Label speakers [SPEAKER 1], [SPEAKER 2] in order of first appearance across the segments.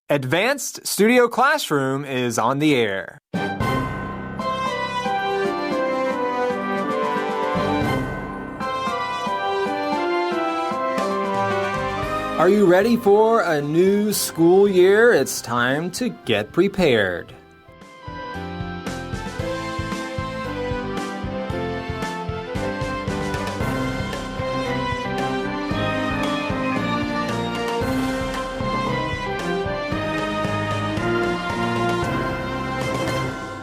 [SPEAKER 1] Advanced Studio Classroom is on the air. Are you ready for a new school year? It's time to get prepared.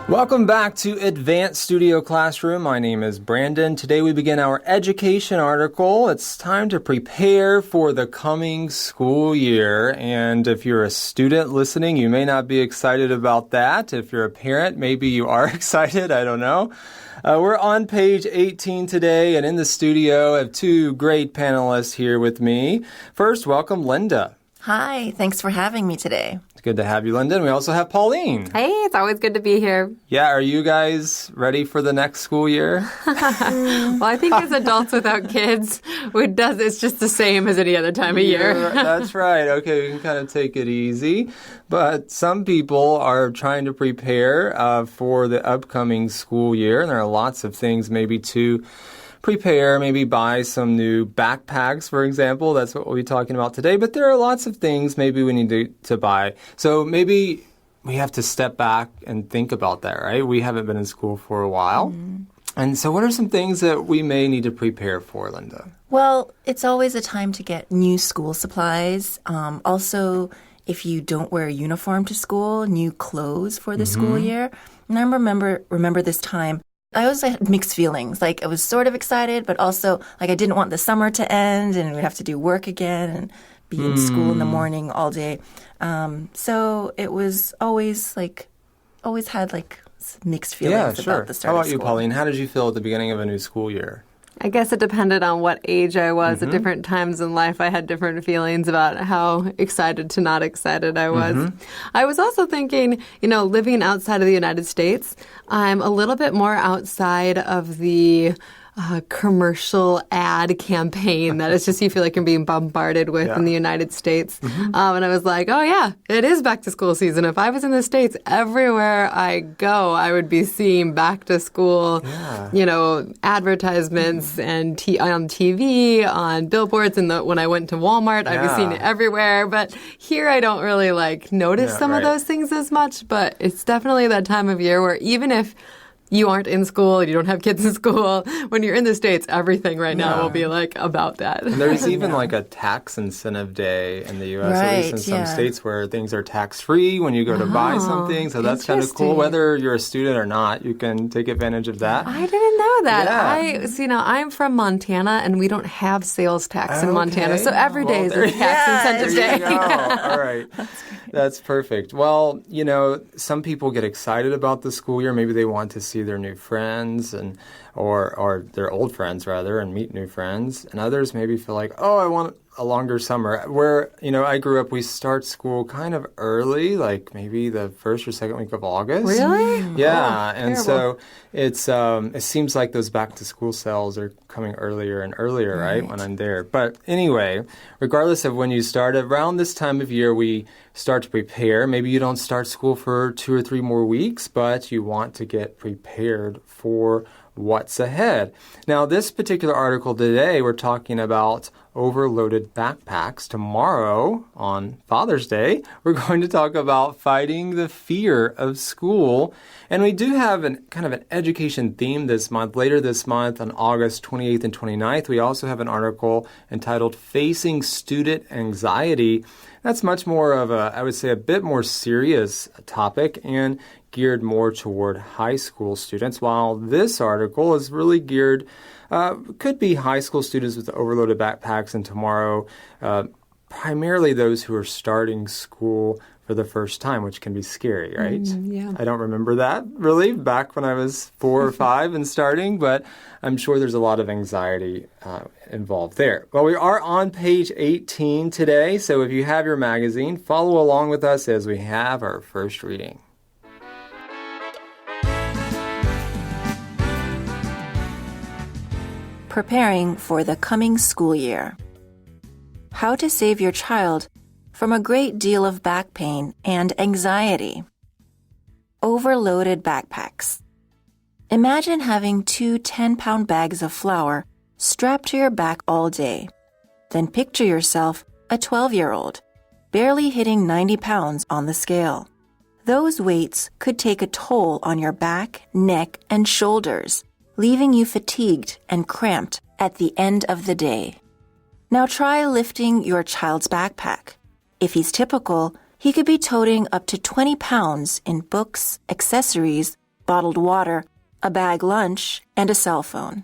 [SPEAKER 1] Welcome back to Advanced Studio Classroom. My name is Brandon. Today we begin our education article. It's time to prepare for the coming school year. And if you're a student listening, you may not be excited about that. If you're a parent, maybe you are excited. I don't know. We're on page 18 today, and in the studio I have two great panelists here with me. First, welcome Linda.
[SPEAKER 2] Hi, thanks for having me today.
[SPEAKER 1] It's good to have you, Linda. And we also have Pauline.
[SPEAKER 3] Hey, it's always good to be here.
[SPEAKER 1] Yeah, are you guys ready for the next school year?
[SPEAKER 3] Well, I think as adults without kids, it's just the same as any other time of year.
[SPEAKER 1] That's right. Okay, we can kind of take it easy. But some people are trying to prepare for the upcoming school year, and there are lots of things maybe to prepare, maybe buy some new backpacks, for example. That's what we'll be talking about today. But there are lots of things maybe we need to buy. So maybe we have to step back and think about that, right? We haven't been in school for a while. Mm-hmm. And so what are some things that we may need to prepare for, Linda?
[SPEAKER 2] Well, it's always a time to get new school supplies. Also, if you don't wear a uniform to school, new clothes for the school year. And I remember this time, I always had mixed feelings. Like, I was sort of excited, but also, like, I didn't want the summer to end and we'd have to do work again and be in school in the morning all day. So it was always had mixed feelings about the start of school.
[SPEAKER 1] How about you, Pauline? How did you feel at the beginning of a new school year?
[SPEAKER 3] I guess it depended on what age I was. At different times in life, I had different feelings about how excited to not excited I was. I was also thinking, living outside of the United States, I'm a little bit more outside of the commercial ad campaign that it's just you feel like you're being bombarded with in the United States. And I was like, oh yeah, it is back to school season. If I was in the States, everywhere I go, I would be seeing back to school, advertisements and on TV, on billboards. And when I went to Walmart, I'd be seeing it everywhere. But here I don't really notice some of those things as much. But it's definitely that time of year where even if you aren't in school and you don't have kids in school, when you're in the States, everything right now will be about that.
[SPEAKER 1] And there's even a tax incentive day in the U.S., at least in some states where things are tax-free when you go to buy something. So that's kind of cool. Whether you're a student or not, you can take advantage of that.
[SPEAKER 3] I didn't know that.
[SPEAKER 1] Yeah.
[SPEAKER 3] I'm from Montana and we don't have sales tax in Montana. So every day is a tax incentive day.
[SPEAKER 1] All right. That's perfect. Well, some people get excited about the school year. Maybe they want to see their new friends or their old friends rather, and meet new friends. And others maybe feel like, oh, I want a longer summer. Where, I grew up, we start school kind of early, like maybe the first or second week of August.
[SPEAKER 3] Really?
[SPEAKER 1] Yeah. And so it seems like those back to school sales are coming earlier and earlier, right, when I'm there. But anyway, regardless of when you start, around this time of year, we start to prepare. Maybe you don't start school for 2 or 3 more weeks, but you want to get prepared for what's ahead. Now, this particular article today, we're talking about overloaded backpacks. Tomorrow, on Father's Day, we're going to talk about fighting the fear of school. And we do have an education theme this month. Later this month, on August 28th and 29th, we also have an article entitled Facing Student Anxiety. That's much more of a bit more serious topic and geared more toward high school students, while this article is really geared, could be high school students with overloaded backpacks, and tomorrow, primarily those who are starting school for the first time, which can be scary, right? I don't remember that really back when I was 4 or 5 and starting, but I'm sure there's a lot of anxiety involved there. Well, we are on page 18 today, so if you have your magazine, follow along with us as we have our first reading.
[SPEAKER 2] Preparing for the coming school year. How to save your child from a great deal of back pain and anxiety. Overloaded backpacks. Imagine having 2 10-pound bags of flour strapped to your back all day. Then picture yourself a 12-year-old, barely hitting 90 pounds on the scale. Those weights could take a toll on your back, neck, and shoulders, leaving you fatigued and cramped at the end of the day. Now try lifting your child's backpack. If he's typical, he could be toting up to 20 pounds in books, accessories, bottled water, a bag lunch, and a cell phone.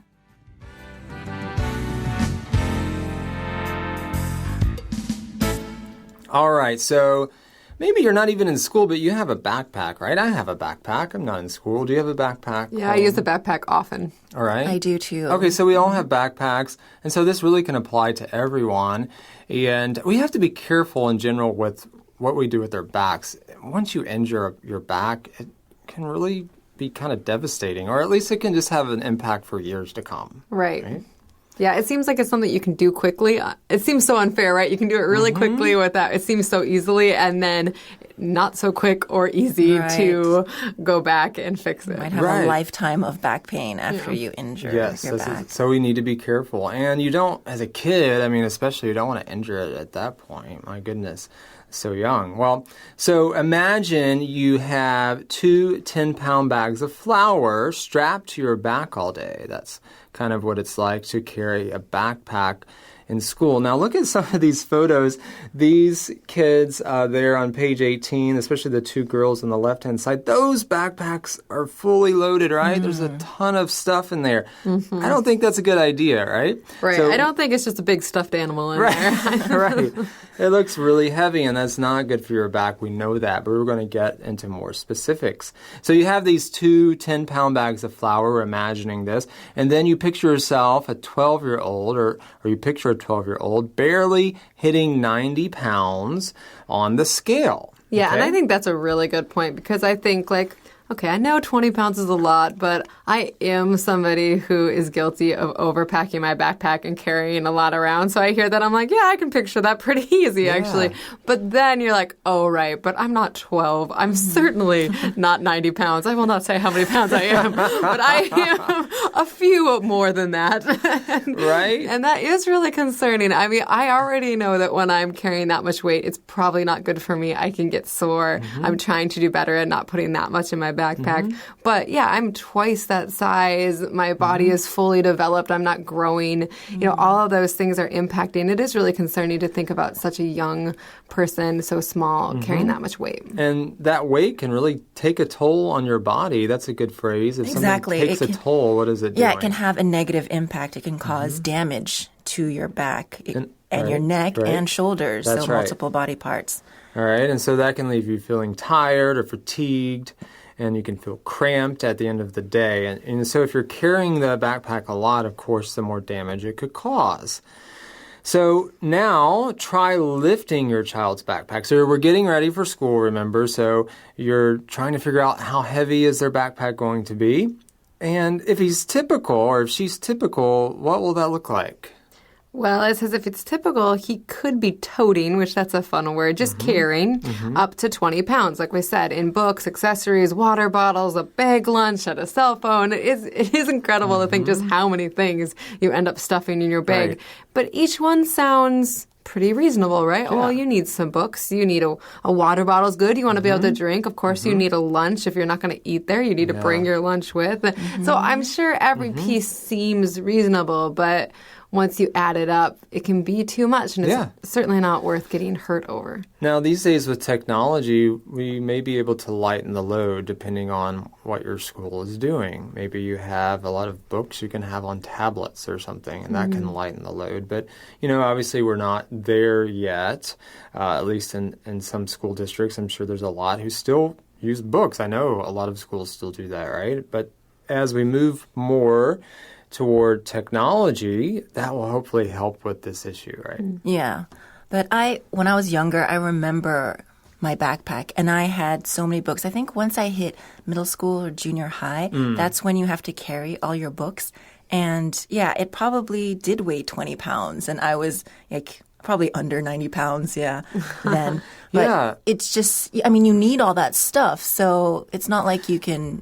[SPEAKER 1] All right, so maybe you're not even in school, but you have a backpack, right? I have a backpack. I'm not in school. Do you have a backpack?
[SPEAKER 3] Yeah, I use a backpack often.
[SPEAKER 1] All right.
[SPEAKER 2] I do too.
[SPEAKER 1] Okay, so we all have backpacks, and so this really can apply to everyone. And we have to be careful in general with what we do with our backs. Once you injure your back, it can really be kind of devastating, or at least it can just have an impact for years to come.
[SPEAKER 3] Right? Yeah, it seems like it's something you can do quickly. It seems so unfair, right? You can do it really quickly without, it seems so easily, and then not so quick or easy to go back and fix it.
[SPEAKER 2] You might have a lifetime of back pain after you injure your back.
[SPEAKER 1] So we need to be careful. And you don't, as a kid, I mean, especially you don't want to injure it at that point. My goodness, so young. Well, so imagine you have 2 10-pound bags of flour strapped to your back all day. That's kind of what it's like to carry a backpack in school. Now look at some of these photos. These kids there on page 18, especially the 2 girls on the left-hand side, those backpacks are fully loaded, right? There's a ton of stuff in there. I don't think that's a good idea, right?
[SPEAKER 3] Right.
[SPEAKER 1] So,
[SPEAKER 3] I don't think it's just a big stuffed animal in there.
[SPEAKER 1] Right. It looks really heavy, and that's not good for your back. We know that, but we're going to get into more specifics. So you have these 2 10-pound bags of flour. We're imagining this. And then you picture yourself a 12-year-old, or you picture a 12-year-old barely hitting 90 pounds on the scale.
[SPEAKER 3] Yeah,
[SPEAKER 1] okay?
[SPEAKER 3] And I think that's a really good point because I think, like, okay, I know 20 pounds is a lot, but I am somebody who is guilty of overpacking my backpack and carrying a lot around. So I hear that, I'm like, yeah, I can picture that pretty easy, actually. But then you're like, oh, right, but I'm not 12. I'm certainly not 90 pounds. I will not say how many pounds I am, but I am a few more than that.
[SPEAKER 1] Right?
[SPEAKER 3] And that is really concerning. I mean, I already know that when I'm carrying that much weight, it's probably not good for me. I can get sore. I'm trying to do better at not putting that much in my backpack. But yeah, I'm twice that size. My body is fully developed. I'm not growing. You know, all of those things are impacting. It is really concerning to think about such a young person, so small, carrying that much weight. And
[SPEAKER 1] that weight can really take a toll on your body. That's a good phrase. If something takes a toll, what is it doing?
[SPEAKER 2] Yeah, it can have a negative impact. It can cause damage to your back and your neck and shoulders, so multiple body parts.
[SPEAKER 1] All right, and so that can leave you feeling tired or fatigued, and you can feel cramped at the end of the day. And so if you're carrying the backpack a lot, of course, the more damage it could cause. So now try lifting your child's backpack. So we're getting ready for school, remember? So you're trying to figure out how heavy is their backpack going to be. And if he's typical or if she's typical, what will that look like?
[SPEAKER 3] Well, it says if it's typical, he could be toting, which that's a fun word, just carrying up to 20 pounds, like we said, in books, accessories, water bottles, a bag lunch, and a cell phone. It is incredible to think just how many things you end up stuffing in your bag. Right. But each one sounds pretty reasonable, right? Yeah. Well, you need some books. You need a water bottle's good. You want to be able to drink. Of course, you need a lunch. If you're not going to eat there, you need to bring your lunch with. So I'm sure every piece seems reasonable, but once you add it up, it can be too much, and it's certainly not worth getting hurt over.
[SPEAKER 1] Now, these days with technology, we may be able to lighten the load depending on what your school is doing. Maybe you have a lot of books you can have on tablets or something, and that can lighten the load. But, you know, obviously we're not there yet, at least in some school districts. I'm sure there's a lot who still use books. I know a lot of schools still do that, right? But as we move more toward technology, that will hopefully help with this issue, right?
[SPEAKER 2] Yeah. But when I was younger, I remember my backpack, and I had so many books. I think once I hit middle school or junior high, that's when you have to carry all your books. And yeah, it probably did weigh 20 pounds. And I was like, probably under 90 pounds, then. But
[SPEAKER 1] Yeah.
[SPEAKER 2] it's just, I mean, you need all that stuff. So it's not like you can,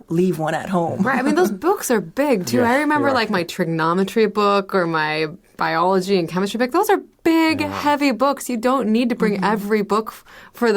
[SPEAKER 2] leave one at home.
[SPEAKER 3] Right. I mean, those books are big, too.
[SPEAKER 1] Yeah,
[SPEAKER 3] I remember,
[SPEAKER 1] they are.
[SPEAKER 3] like, my trigonometry book or my biology and chemistry book. Those are big, heavy books. You don't need to bring every book for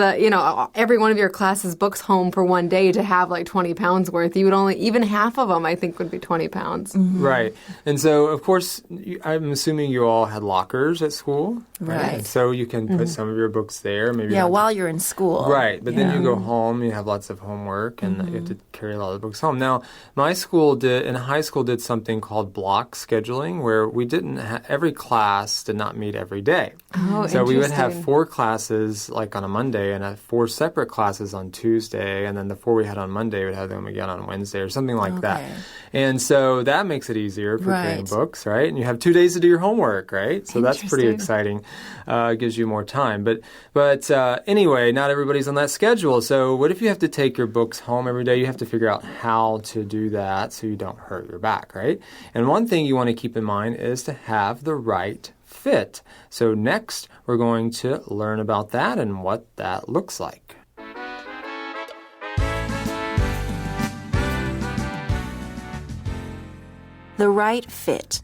[SPEAKER 3] every one of your class's books home for one day to have, like, 20 pounds worth. You would only, even half of them, I think, would be 20 pounds.
[SPEAKER 1] Right. And so, of course, I'm assuming you all had lockers at school.
[SPEAKER 2] Right.
[SPEAKER 1] So you can put some of your books there. Maybe
[SPEAKER 2] Yeah,
[SPEAKER 1] not-
[SPEAKER 2] while you're in school.
[SPEAKER 1] Right, but then you go home, you have lots of homework, and you have to carry a lot of books home. Now, my school in high school did something called block scheduling, where we didn't every class did not meet every day.
[SPEAKER 3] Oh,
[SPEAKER 1] So we would have
[SPEAKER 3] interesting.
[SPEAKER 1] 4 classes like on a Monday and 4 separate classes on Tuesday, and then the 4 we had on Monday would have them again on Wednesday or something like that.
[SPEAKER 2] Okay.
[SPEAKER 1] And so that makes it easier for carrying
[SPEAKER 2] Right.
[SPEAKER 1] books, right? And you have 2 days to do your homework, right? So that's pretty
[SPEAKER 3] Interesting.
[SPEAKER 1] exciting. It gives you more time. But anyway, not everybody's on that schedule. So what if you have to take your books home every day? You have to figure out how to do that so you don't hurt your back, right? And one thing you want to keep in mind is to have the right fit. So next, we're going to learn about that and what that looks like.
[SPEAKER 2] The right fit.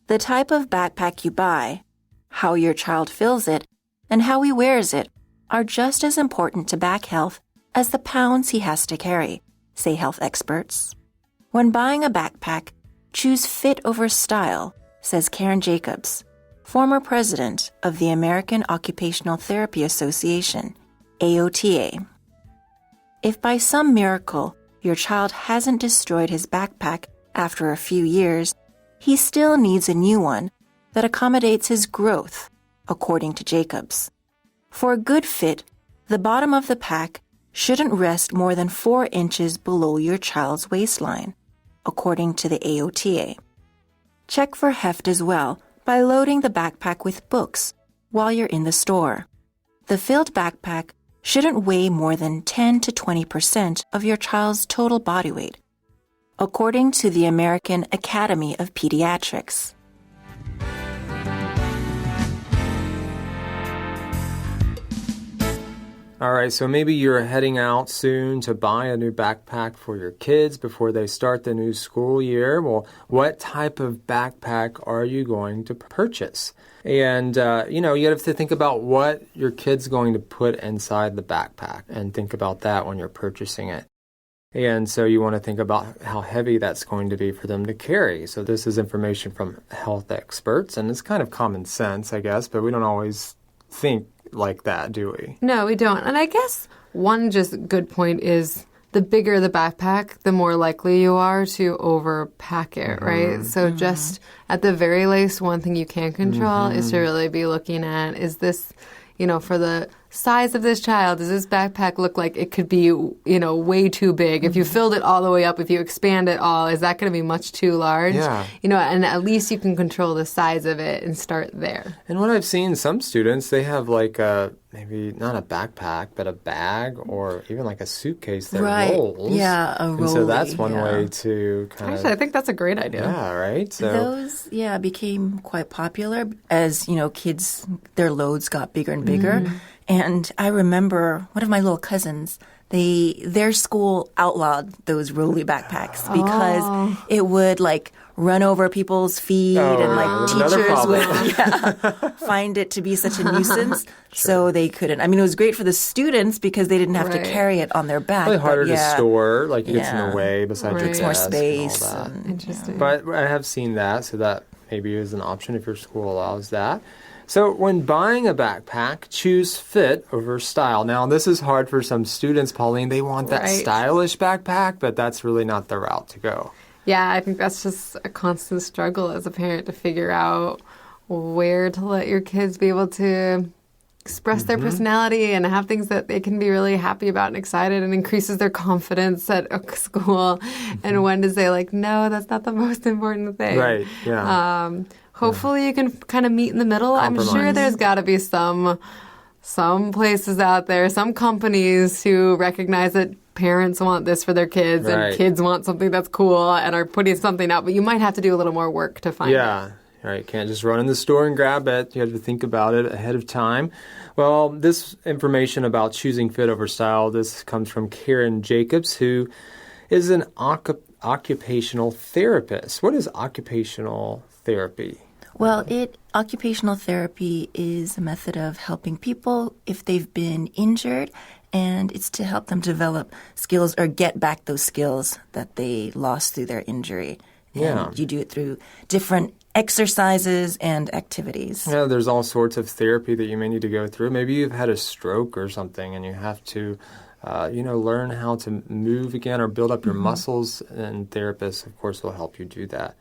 [SPEAKER 2] The type of backpack you buy, how your child fills it, and how he wears it are just as important to back health as the pounds he has to carry, say health experts. When buying a backpack, choose fit over style, says Karen Jacobs, former president of the American Occupational Therapy Association, AOTA. If by some miracle your child hasn't destroyed his backpack after a few years, he still needs a new one that accommodates his growth, according to Jacobs. For a good fit, the bottom of the pack shouldn't rest more than 4 inches below your child's waistline, according to the AOTA. Check for heft as well by loading the backpack with books while you're in the store. The filled backpack shouldn't weigh more than 10 to 20% of your child's total body weight, according to the American Academy of Pediatrics.
[SPEAKER 1] All right, so maybe you're heading out soon to buy a new backpack for your kids before they start the new school year. Well, what type of backpack are you going to purchase? And, you have to think about what your kid's going to put inside the backpack and think about that when you're purchasing it. And so you want to think about how heavy that's going to be for them to carry. So this is information from health experts, and it's kind of common sense, I guess, but we don't always think like that, do we?
[SPEAKER 3] No, we don't. And I guess one just good point is the bigger the backpack, the more likely you are to overpack it, right? So just at the very least, one thing you can control is to really be looking at, is this, for the size of this child, does this backpack look like it could be, way too big? If you filled it all the way up, if you expand it all, is that going to be much too large?
[SPEAKER 1] Yeah.
[SPEAKER 3] And at least you can control the size of it and start there.
[SPEAKER 1] And what I've seen, some students, they have like maybe not a backpack, but a bag or even like a suitcase that
[SPEAKER 2] Right.
[SPEAKER 1] rolls.
[SPEAKER 2] Yeah, a
[SPEAKER 1] And so that's
[SPEAKER 2] rolly,
[SPEAKER 1] one
[SPEAKER 2] yeah.
[SPEAKER 1] way to kind
[SPEAKER 3] Actually, I
[SPEAKER 1] of...
[SPEAKER 3] think that's a great idea.
[SPEAKER 1] Yeah, right? So,
[SPEAKER 2] Those, became quite popular as, kids, their loads got bigger and bigger. And I remember one of my little cousins, their school outlawed those rolly backpacks because it would run over people's feet and
[SPEAKER 1] that's another
[SPEAKER 2] teachers
[SPEAKER 1] problem.
[SPEAKER 2] would find it to be such a nuisance. So they couldn't. I mean, it was great for the students because they didn't have to
[SPEAKER 3] Right.
[SPEAKER 2] carry it on their back.
[SPEAKER 1] probably harder
[SPEAKER 2] but
[SPEAKER 1] to store, like it gets in
[SPEAKER 2] Yeah.
[SPEAKER 1] the way besides your
[SPEAKER 3] Takes
[SPEAKER 1] desk
[SPEAKER 2] more
[SPEAKER 1] and all
[SPEAKER 2] space.
[SPEAKER 1] that.
[SPEAKER 2] and-
[SPEAKER 3] Interesting.
[SPEAKER 1] But I have seen that, so that maybe is an option if your school allows that. So when buying a backpack, choose fit over style. Now, this is hard for some students, Pauline. They want that
[SPEAKER 3] Right.
[SPEAKER 1] stylish backpack, but that's really not the route to go.
[SPEAKER 3] Yeah, I think that's just a constant struggle as a parent to figure out where to let your kids be able to express their personality and have things that they can be really happy about and excited, and increases their confidence at school. And when to say, no, that's not the most important thing.
[SPEAKER 1] Right, yeah.
[SPEAKER 3] Hopefully you can kind of meet in the middle. I'm sure
[SPEAKER 1] Compromise.
[SPEAKER 3] there's got to be some places out there, some companies who recognize that parents want this for their kids
[SPEAKER 1] Right.
[SPEAKER 3] and kids want something that's cool and are putting something out, but you might have to do a little more work to find it.
[SPEAKER 1] right? You can't just run in the store and grab it. You have to think about it ahead of time. Well, this information about choosing fit over style, this comes from Karen Jacobs, who is an occupational therapist. What is occupational therapy?
[SPEAKER 2] Well, occupational therapy is a method of helping people if they've been injured, and it's to help them develop skills or get back those skills that they lost through their injury.
[SPEAKER 1] Yeah.
[SPEAKER 2] And you do it through different exercises and activities.
[SPEAKER 1] Yeah, there's all sorts of therapy that you may need to go through. Maybe you've had a stroke or something and you have to learn how to move again or build up your muscles, and therapists, of course, will help you do that.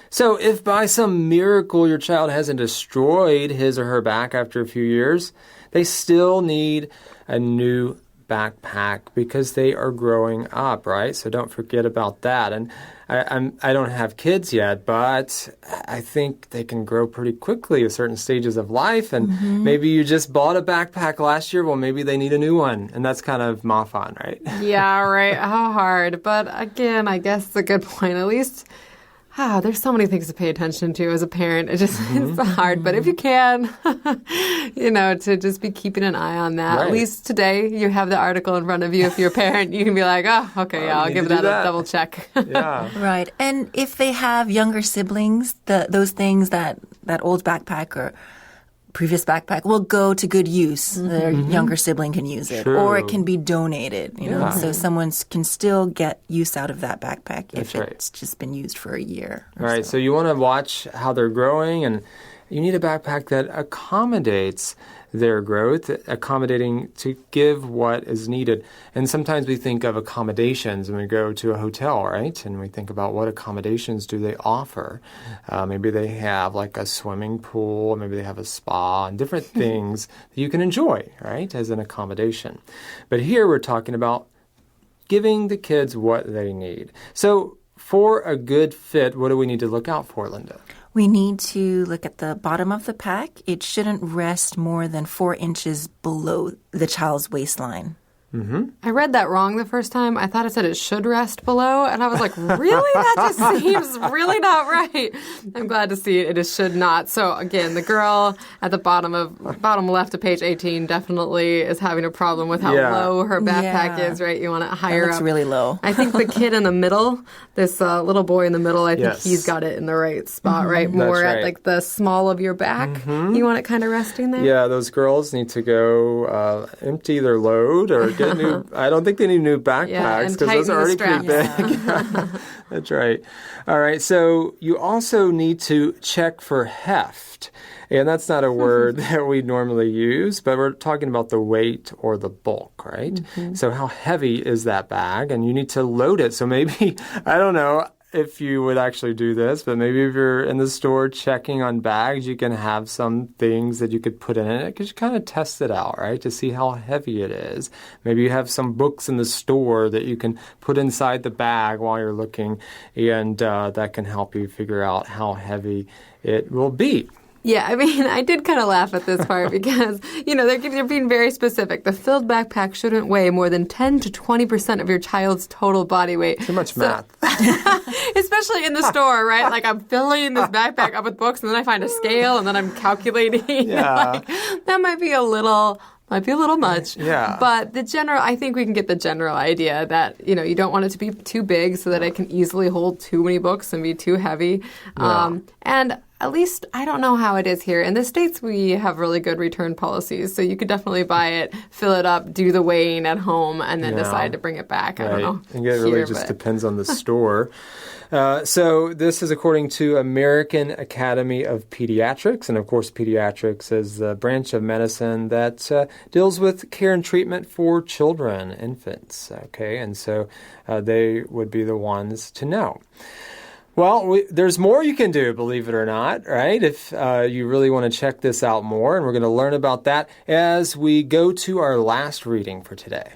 [SPEAKER 1] So if by some miracle your child hasn't destroyed his or her back after a few years, they still need a new backpack because they are growing up, right? So don't forget about that. And I don't have kids yet, but I think they can grow pretty quickly at certain stages of life. And maybe you just bought a backpack last year. Well, maybe they need a new one. And that's kind of fun, right?
[SPEAKER 3] Yeah, right. How hard. But again, I guess it's a good point. At least there's so many things to pay attention to as a parent. It's hard. But if you can, to just be keeping an eye on that.
[SPEAKER 1] Right.
[SPEAKER 3] At least today you have the article in front of you. If you're a parent, you can be like, I'll give that a double check.
[SPEAKER 1] Yeah.
[SPEAKER 2] Right. And if they have younger siblings, those things that old backpack or previous backpack will go to good use. Their younger sibling can use it.
[SPEAKER 1] True.
[SPEAKER 2] Or it can be donated, so someone can still get use out of that backpack if it's just been used for a year.
[SPEAKER 1] All right, so you want to watch how they're growing, and you need a backpack that accommodates their growth, accommodating to give what is needed. And sometimes we think of accommodations when we go to a hotel, right? And we think about what accommodations do they offer. Maybe they have like a swimming pool, maybe they have a spa, and different things that you can enjoy, right, as an accommodation. But here we're talking about giving the kids what they need. So for a good fit, what do we need to look out for, Linda?
[SPEAKER 2] We need to look at the bottom of the pack. It shouldn't rest more than 4 inches below the child's waistline.
[SPEAKER 3] I read that wrong the first time. I thought it said it should rest below, and I was like, really? That just seems really not right. I'm glad to see it is should not. So again, the girl at the bottom left of page 18 definitely is having a problem with how low her backpack is, right? You want it higher up.
[SPEAKER 2] That looks really low.
[SPEAKER 3] I think the kid in the middle, this little boy in the middle, I think he's got it in the right spot, right? More at like the small of your back. You want it kind of resting there?
[SPEAKER 1] Yeah, those girls need to go empty their load or get new. I don't think they need new backpacks because those are already pretty big. That's right. All right. So you also need to check for heft. And that's not a word that we normally use, but we're talking about the weight or the bulk, right? So how heavy is that bag? And you need to load it. So maybe, I don't know if you would actually do this, but maybe if you're in the store checking on bags, you can have some things that you could put in it because you kind of test it out, right, to see how heavy it is. Maybe you have some books in the store that you can put inside the bag while you're looking, and that can help you figure out how heavy it will be.
[SPEAKER 3] Yeah, I mean, I did kind of laugh at this part because, they're being very specific. The filled backpack shouldn't weigh more than 10 to 20% of your child's total body weight.
[SPEAKER 1] Too much math.
[SPEAKER 3] Especially in the store, right? Like, I'm filling this backpack up with books, and then I find a scale, and then I'm calculating.
[SPEAKER 1] Yeah.
[SPEAKER 3] That might be a little much.
[SPEAKER 1] Yeah.
[SPEAKER 3] But I think we can get the general idea that, you don't want it to be too big so that it can easily hold too many books and be too heavy.
[SPEAKER 1] Yeah.
[SPEAKER 3] And at least, I don't know how it is here. In the States, we have really good return policies. So you could definitely buy it, fill it up, do the weighing at home, and then decide to bring it back.
[SPEAKER 1] Right.
[SPEAKER 3] I don't know.
[SPEAKER 1] I think it really just depends on the store. So this is according to American Academy of Pediatrics. And, of course, pediatrics is the branch of medicine that deals with care and treatment for children, infants. Okay, and so they would be the ones to know. Well, there's more you can do, believe it or not, right? If you really want to check this out more, and we're going to learn about that as we go to our last reading for today.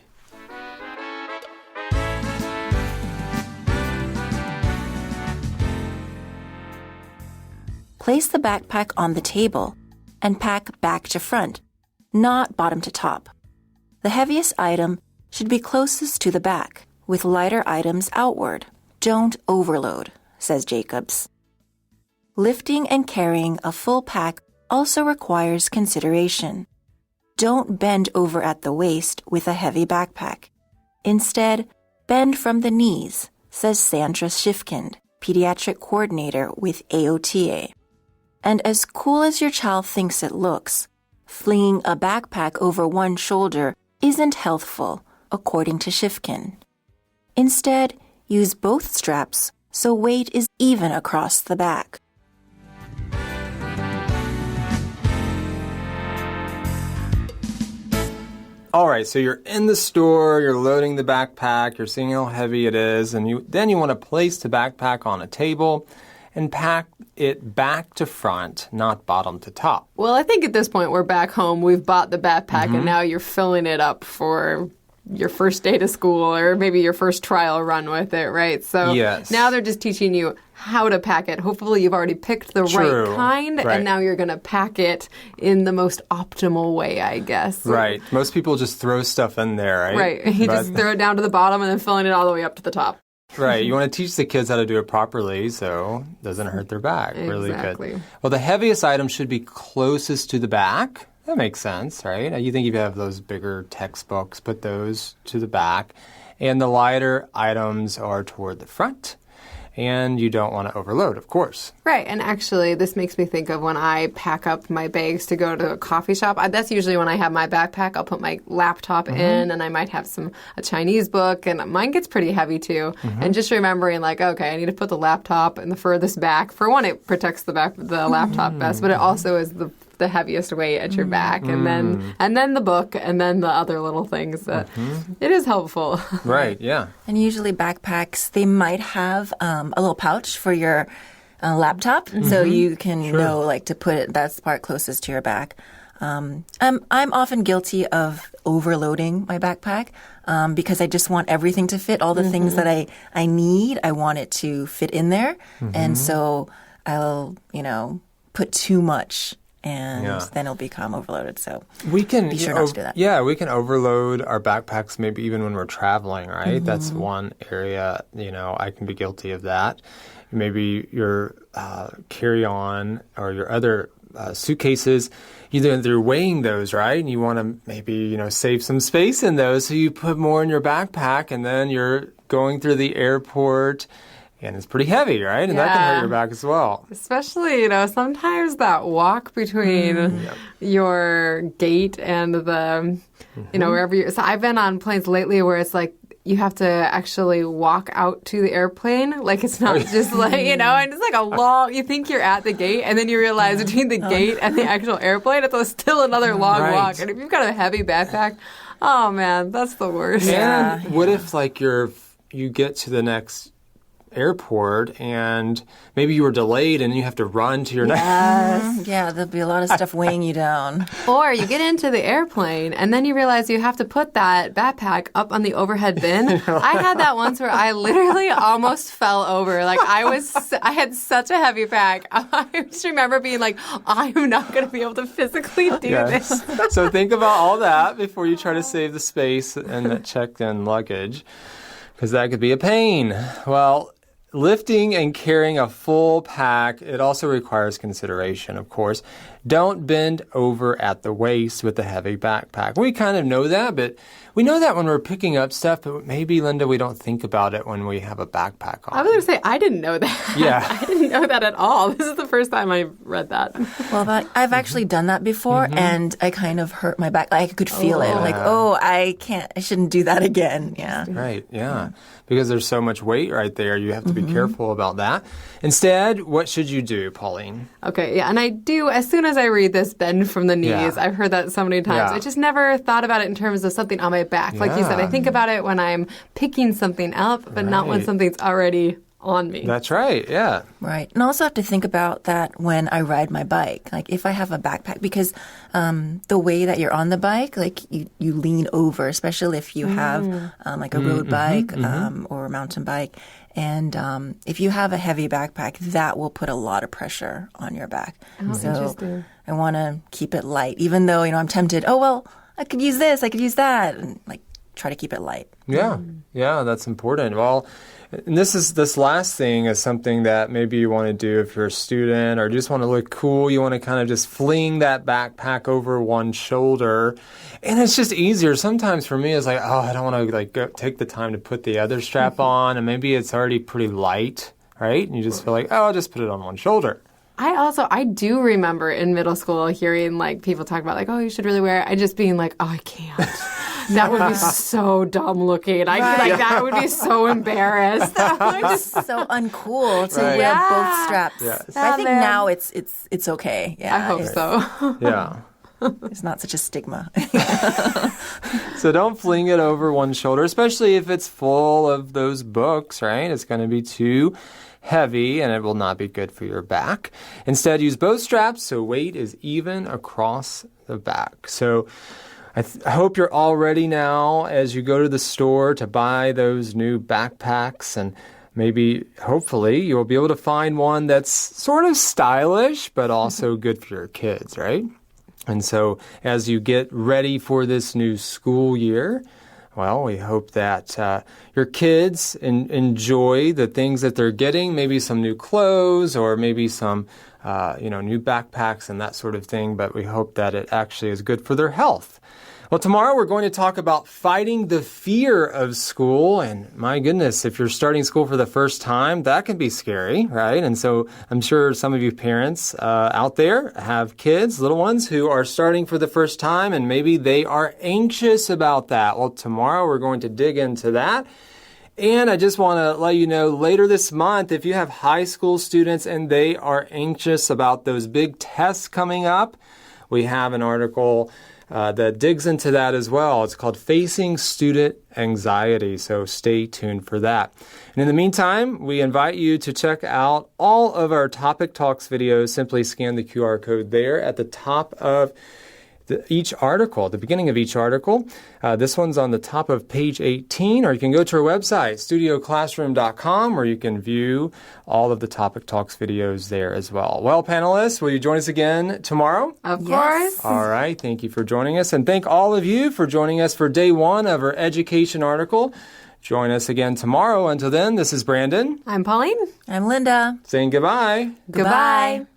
[SPEAKER 2] Place the backpack on the table and pack back to front, not bottom to top. The heaviest item should be closest to the back, with lighter items outward. Don't overload, says Jacobs. lifting and carrying a full pack also requires consideration. Don't bend over at the waist with a heavy backpack. Instead, bend from the knees, says Sandra Shifkind, pediatric coordinator with AOTA. And as cool as your child thinks it looks, flinging a backpack over one shoulder isn't healthful, according to Shifkin. Instead, use both straps so weight is even across the back.
[SPEAKER 1] All right, so you're in the store, you're loading the backpack, you're seeing how heavy it is, and then you want to place the backpack on a table and pack it back to front, not bottom to top.
[SPEAKER 3] Well, I think at this point we're back home. We've bought the backpack, and now you're filling it up for your first day to school or maybe your first trial run with it, right? So now they're just teaching you how to pack it. Hopefully you've already picked the right kind, and now you're going to pack it in the most optimal way, I guess.
[SPEAKER 1] Right. Most people just throw stuff in there, right?
[SPEAKER 3] Right. You just throw it down to the bottom and then filling it all the way up to the top.
[SPEAKER 1] Right. You want to teach the kids how to do it properly so it doesn't hurt their back. Really good. Well, the heaviest item should be closest to the back. That makes sense, right? You think if you have those bigger textbooks, put those to the back. And the lighter items are toward the front. And you don't want to overload, of course.
[SPEAKER 3] Right. And actually, this makes me think of when I pack up my bags to go to a coffee shop. That's usually when I have my backpack. I'll put my laptop in, and I might have a Chinese book. And mine gets pretty heavy, too. And just remembering, like, okay, I need to put the laptop in the furthest back. For one, it protects the laptop best, but it also is the heaviest weight at your back, and then the book, and then the other little things. It is helpful.
[SPEAKER 1] Right, yeah.
[SPEAKER 2] And usually backpacks, they might have a little pouch for your laptop, so you can know, like, to put that part closest to your back. I'm often guilty of overloading my backpack because I just want everything to fit. All the things that I need, I want it to fit in there. And so I'll, put too much, and then it'll become overloaded. So be sure not to do that.
[SPEAKER 1] Yeah, we can overload our backpacks maybe even when we're traveling, right? That's one area, I can be guilty of that. Maybe your carry-on or your other suitcases, they're weighing those, right? And you want to maybe, save some space in those, so you put more in your backpack, and then you're going through the airport, and it's pretty heavy, right? And that can hurt your back as well.
[SPEAKER 3] Especially, sometimes that walk between your gate and the, wherever you're. So I've been on planes lately where it's like you have to actually walk out to the airplane. Like, it's not just like, and it's like a long, you think you're at the gate, and then you realize between the gate and the actual airplane, it's still another long walk. And if you've got a heavy backpack, oh man, that's the worst.
[SPEAKER 1] And what if, like, you get to the next airport and maybe you were delayed and you have to run to your next.
[SPEAKER 2] Yeah, there'll be a lot of stuff weighing you down.
[SPEAKER 3] Or you get into the airplane and then you realize you have to put that backpack up on the overhead bin. I had that once where I literally almost fell over. Like, I had such a heavy pack. I just remember being like, I'm not going to be able to physically do this.
[SPEAKER 1] So think about all that before you try to save the space and that checked-in luggage, because that could be a pain. Well, lifting and carrying a full pack, it also requires consideration, of course. Don't bend over at the waist with a heavy backpack. We kind of know that, but we know that when we're picking up stuff, but maybe, Linda, we don't think about it when we have a backpack on.
[SPEAKER 3] I was going to say, I didn't know that.
[SPEAKER 1] Yeah.
[SPEAKER 3] I didn't know that at all. This is the first time I've read that.
[SPEAKER 2] Well, but I've actually done that before, and I kind of hurt my back. I could feel it. Like, I shouldn't do that again. Yeah.
[SPEAKER 1] Right, yeah. Because there's so much weight right there, you have to be careful about that. Instead, what should you do, Pauline?
[SPEAKER 3] Okay, yeah, and I do, as soon as I read this, bend from the knees. Yeah. I've heard that so many times. I just never thought about it in terms of something on my back. Like you said, I think about it when I'm picking something up, but not when something's already on me.
[SPEAKER 1] That's right, yeah.
[SPEAKER 2] Right. And I also have to think about that when I ride my bike. Like, if I have a backpack, because the way that you're on the bike, like, you lean over, especially if you have like a road bike or a mountain bike. And if you have a heavy backpack, that will put a lot of pressure on your back.
[SPEAKER 3] Oh,
[SPEAKER 2] so
[SPEAKER 3] interesting.
[SPEAKER 2] I want to keep it light, even though, I'm tempted, I could use this, I could use that. And, like, try to keep it light.
[SPEAKER 1] Yeah, yeah, that's important. Well, and this last thing is something that maybe you want to do if you're a student or just want to look cool. You want to kind of just fling that backpack over one shoulder, and it's just easier. Sometimes for me, it's like, oh, I don't want to go take the time to put the other strap on, and maybe it's already pretty light, right? And you just feel like, oh, I'll just put it on one shoulder.
[SPEAKER 3] I do remember in middle school hearing like people talk about like, oh, you should really wear it. I just being like, oh, I can't. That would be so dumb looking. That would be so embarrassed.
[SPEAKER 2] It's so uncool to wear both straps.
[SPEAKER 1] Yes.
[SPEAKER 2] I think now it's okay. Yeah,
[SPEAKER 3] I hope so.
[SPEAKER 1] Yeah.
[SPEAKER 2] It's not such a stigma.
[SPEAKER 1] So don't fling it over one shoulder, especially if it's full of those books, right? It's going to be too heavy and it will not be good for your back. Instead, use both straps so weight is even across the back. So I hope you're all ready now as you go to the store to buy those new backpacks, and maybe, hopefully, you'll be able to find one that's sort of stylish but also good for your kids, right? And so as you get ready for this new school year, well, we hope that your kids enjoy the things that they're getting, maybe some new clothes or maybe some new backpacks and that sort of thing, but we hope that it actually is good for their health. Well, tomorrow we're going to talk about fighting the fear of school. And my goodness, if you're starting school for the first time, that can be scary, right? And so I'm sure some of you parents out there have kids, little ones, who are starting for the first time, and maybe they are anxious about that. Well, tomorrow we're going to dig into that. And I just want to let you know, later this month, if you have high school students and they are anxious about those big tests coming up, we have an article that digs into that as well. It's called Facing Student Anxiety, so stay tuned for that. And in the meantime, we invite you to check out all of our Topic Talks videos. Simply scan the QR code there at the top of each article, the beginning of each article. This one's on the top of page 18, or you can go to our website, studioclassroom.com, where you can view all of the Topic Talks videos there as well. Well, panelists, will you join us again tomorrow?
[SPEAKER 3] Of course.
[SPEAKER 1] All right. Thank you for joining us. And thank all of you for joining us for day one of our education article. Join us again tomorrow. Until then, this is Brandon.
[SPEAKER 3] I'm Pauline.
[SPEAKER 2] I'm Linda.
[SPEAKER 1] Saying goodbye.
[SPEAKER 3] Goodbye.